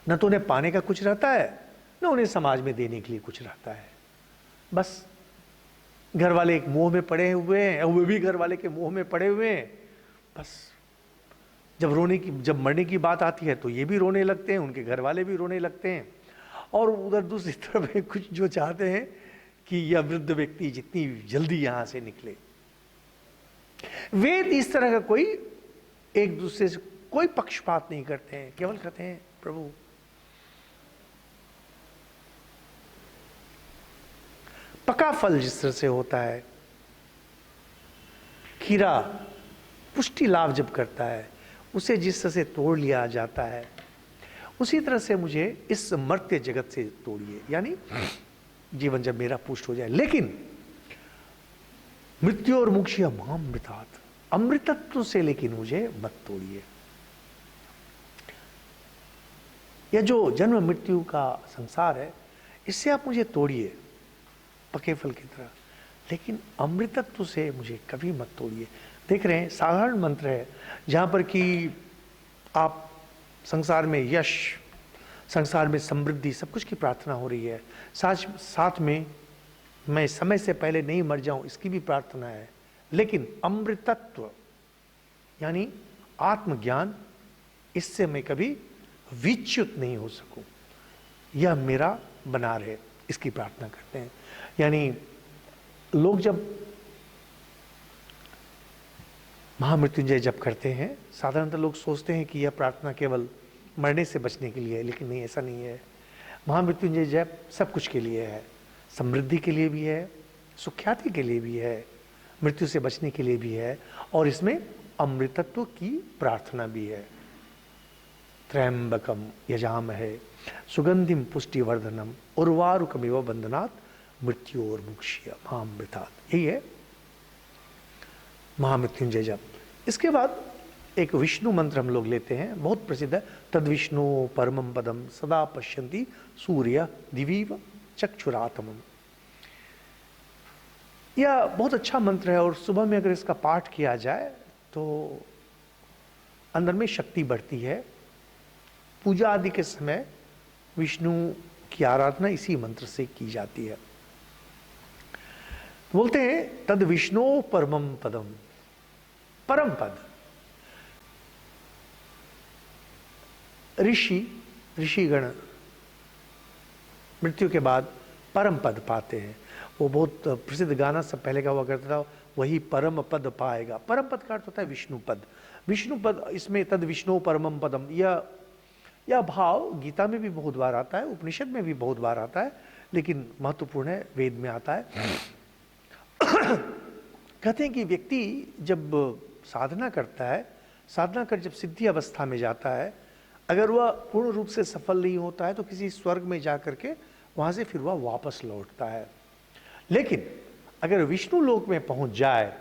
Speaker 1: न तो उन्हें पाने का कुछ रहता है, न उन्हें समाज में देने के लिए कुछ रहता है। बस घर वाले एक मोह में पड़े हुए हैं, वे भी घर वाले के मोह में पड़े हुए हैं। बस जब मरने की बात आती है तो ये भी रोने लगते हैं, उनके घर वाले भी रोने लगते हैं, और उधर दूसरी तरफ कुछ जो चाहते हैं कि यह वृद्ध व्यक्ति जितनी जल्दी यहां से निकले। वेद इस तरह का कोई एक दूसरे से कोई पक्षपात नहीं करते हैं, केवल कहते हैं प्रभु पका फल जिस तरह से होता है, खीरा पुष्टि लाभ जब करता है, उसे जिस तरह से तोड़ लिया जाता है, उसी तरह से मुझे इस मर्त्य जगत से तोड़िए, यानी जीवन जब मेरा पुष्ट हो जाए। लेकिन मृत्यु और मुक्षिया मामृतात्, अमृतत्व से लेकिन मुझे मत तोड़िए। यह जो जन्म मृत्यु का संसार है, इससे आप मुझे तोड़िए पके फल की तरह, लेकिन अमृतत्व से मुझे कभी मत तोड़िए। देख रहे हैं, साधारण मंत्र है, जहां पर कि आप संसार में यश, संसार में समृद्धि, सब कुछ की प्रार्थना हो रही है। साथ में मैं समय से पहले नहीं मर जाऊं, इसकी भी प्रार्थना है। लेकिन अमृतत्व यानी आत्मज्ञान, इससे मैं कभी विच्युत नहीं हो सकूं, यह मेरा बना रहे, इसकी प्रार्थना करते हैं। यानी लोग जब महामृत्युंजय जप करते हैं, साधारणतः लोग सोचते हैं कि यह प्रार्थना केवल मरने से बचने के लिए है, लेकिन नहीं, ऐसा नहीं है। महामृत्युंजय जप सब कुछ के लिए है, समृद्धि के लिए भी है, सुख्याति के लिए भी है, मृत्यु से बचने के लिए भी है, और इसमें अमृतत्व की प्रार्थना भी है। त्रयंबकम यजामहे सुगंधिम पुष्टिवर्धनम उर्वारुकमिव बंधनात् मृत्योर्मुक्ष्य महामृतात्, यही है महामृत्युंजय जप। इसके बाद एक विष्णु मंत्र हम लोग लेते हैं, बहुत प्रसिद्ध है, तद विष्णु परमं पदम सदा पश्यन्ति सूर्य दिवीव चक्षुरातमम। यह बहुत अच्छा मंत्र है, और सुबह में अगर इसका पाठ किया जाए तो अंदर में शक्ति बढ़ती है। पूजा आदि के समय विष्णु की आराधना इसी मंत्र से की जाती है। बोलते हैं तद विष्णु परमं पदम, परम पद। ऋषिगण मृत्यु के बाद परम पद पाते हैं। वो बहुत प्रसिद्ध गाना सब पहले का हुआ करता था, वही परम पद पाएगा। परम पद का अर्थ होता है विष्णु पद। विष्णु पद, इसमें तद विष्णु परमम पदम, यह भाव गीता में भी बहुत बार आता है, उपनिषद में भी बहुत बार आता है, लेकिन महत्वपूर्ण है वेद में आता है। कहते हैं कि व्यक्ति जब साधना करता है, साधना कर जब सिद्धि अवस्था में जाता है, अगर वह पूर्ण रूप से सफल नहीं होता है तो किसी स्वर्ग में जा करके वहाँ से फिर वह वापस लौटता है। लेकिन अगर विष्णु लोक में पहुँच जाए,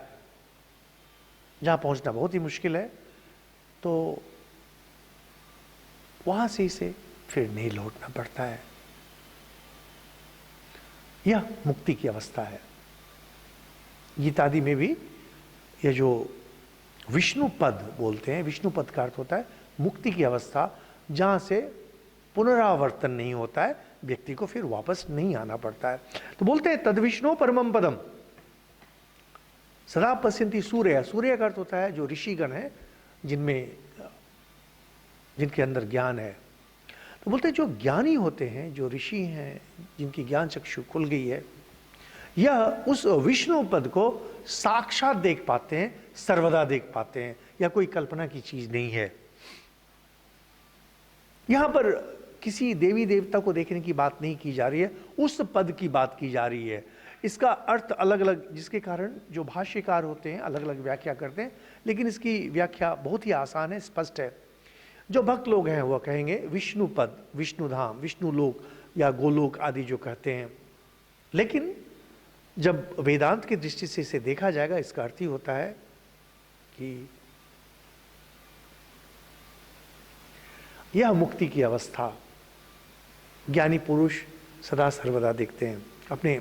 Speaker 1: जहाँ पहुँचना बहुत ही मुश्किल है, तो वहाँ से इसे फिर नहीं लौटना पड़ता है। यह मुक्ति की अवस्था है। गीतादि में भी यह जो विष्णु पद बोलते हैं, विष्णु पद का अर्थ होता है मुक्ति की अवस्था, जहाँ से पुनरावर्तन नहीं होता है, व्यक्ति को फिर वापस नहीं आना पड़ता है। तो बोलते हैं तद विष्णु परमम पदम सदा पश्यन्ति सूर्य। सूर्य का अर्थ होता है जो ऋषिगण है, जिनके अंदर ज्ञान है। तो बोलते हैं जो ज्ञानी होते हैं, जो ऋषि हैं, जिनकी ज्ञान चक्षु खुल गई है, यह उस विष्णु पद को साक्षात देख पाते हैं, सर्वदा देख पाते हैं। यह कोई कल्पना की चीज नहीं है। यहां पर किसी देवी देवता को देखने की बात नहीं की जा रही है, उस पद की बात की जा रही है। इसका अर्थ अलग अलग, जिसके कारण जो भाष्यकार होते हैं अलग अलग व्याख्या करते हैं, लेकिन इसकी व्याख्या बहुत ही आसान है, स्पष्ट है। जो भक्त लोग हैं वह कहेंगे विष्णु पद, विष्णु धाम, विष्णु लोक या गोलोक आदि जो कहते हैं। लेकिन जब वेदांत की दृष्टि से इसे देखा जाएगा, इसका अर्थ ही होता है कि यह मुक्ति की अवस्था ज्ञानी पुरुष सदा सर्वदा देखते हैं। अपने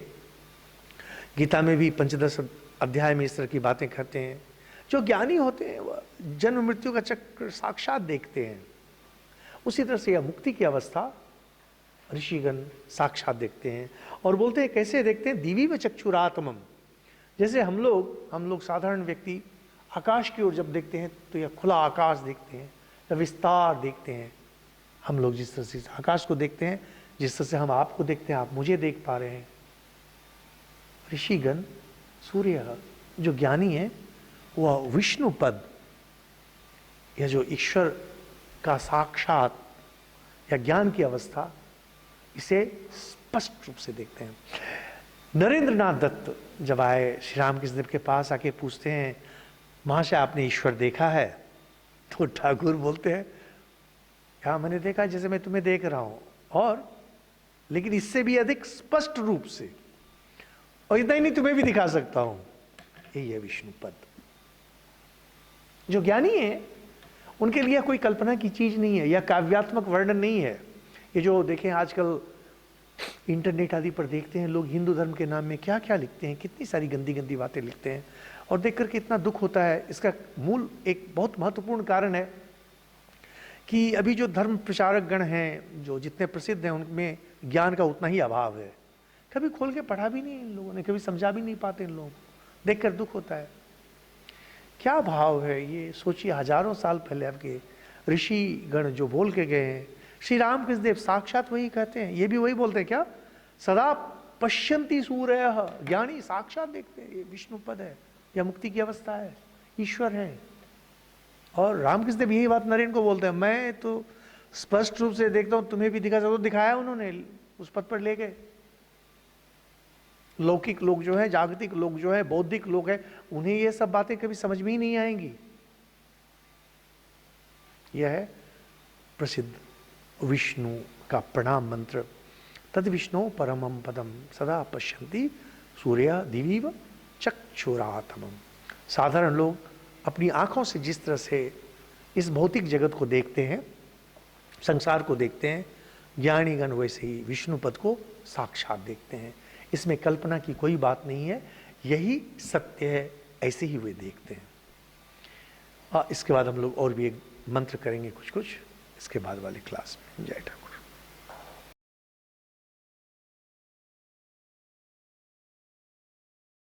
Speaker 1: गीता में भी पंचदश अध्याय में इस तरह की बातें करते हैं। जो ज्ञानी होते हैं वह जन्म मृत्यु का चक्र साक्षात देखते हैं। उसी तरह से यह मुक्ति की अवस्था ऋषिगण साक्षात देखते हैं। और बोलते हैं कैसे देखते हैं, दिवी व चक्षुरात्मम। जैसे हम लोग साधारण व्यक्ति आकाश की ओर जब देखते हैं तो यह खुला आकाश देखते हैं, या विस्तार देखते हैं। हम लोग जिस तरह से आकाश को देखते हैं, जिस तरह से हम आपको देखते हैं, आप मुझे देख पा रहे हैं। ऋषिगण, सूर्य, जो ज्ञानी है, वह विष्णु पद, यह जो ईश्वर का साक्षात या ज्ञान की अवस्था, इसे स्पष्ट रूप से देखते हैं। नरेंद्र नाथ दत्त जब आए श्री रामकृष्ण देव के पास, आके पूछते हैं महाशय आपने ईश्वर देखा है? तो ठाकुर बोलते हैं क्या मैंने देखा जैसे मैं तुम्हें देख रहा हूं, और लेकिन इससे भी अधिक स्पष्ट रूप से, और इतना ही नहीं तुम्हें भी दिखा सकता हूं। यही है विष्णु पद। जो ज्ञानी है उनके लिए कोई कल्पना की चीज नहीं है, या काव्यात्मक वर्णन नहीं है। ये जो देखें आजकल इंटरनेट आदि पर देखते हैं लोग हिंदू धर्म के नाम में क्या क्या लिखते हैं, कितनी सारी गंदी गंदी बातें लिखते हैं, और देख करके इतना दुख होता है। इसका मूल एक बहुत महत्वपूर्ण कारण है कि अभी जो धर्म प्रचारक गण हैं, जो जितने प्रसिद्ध हैं, उनमें ज्ञान का उतना ही अभाव है। कभी खोल के पढ़ा भी नहीं इन लोगों ने, कभी समझा भी नहीं पाते इन लोगों को। देखकर दुख होता है। क्या भाव है ये सोचिए, हजारों साल पहले आपके ऋषि गण जो बोल के गए हैं, श्री रामकृष्ण देव साक्षात वही कहते हैं। ये भी वही बोलते हैं क्या, सदा पश्यन्ति सूर्यः, ज्ञानी साक्षात देखते हैं। ये विष्णु पद है, यह मुक्ति की अवस्था है, ईश्वर है। और रामकृष्ण देव यही बात नरेन को बोलते हैं, मैं तो स्पष्ट रूप से देखता हूं, तुम्हें भी दिखा सकता, दिखाया उन्होंने, उस पद पर ले गए। लौकिक लोग जो है, जागतिक लोग जो है, बौद्धिक लोग हैं, उन्हें ये सब बातें कभी समझ में ही नहीं आएंगी। यह है प्रसिद्ध विष्णु का प्रणाम मंत्र, तद विष्णु परमम पदम सदा पश्यन्ति सूर्य दिवीव चक्षुरातमम। साधारण लोग अपनी आंखों से जिस तरह से इस भौतिक जगत को देखते हैं, संसार को देखते हैं, ज्ञानीगण वैसे ही विष्णु पद को साक्षात देखते हैं। इसमें कल्पना की कोई बात नहीं है, यही सत्य है, ऐसे ही वे देखते हैं। इसके बाद हम लोग और भी एक मंत्र करेंगे कुछ कुछ, इसके बाद वाली क्लास में। जय ठाकुर।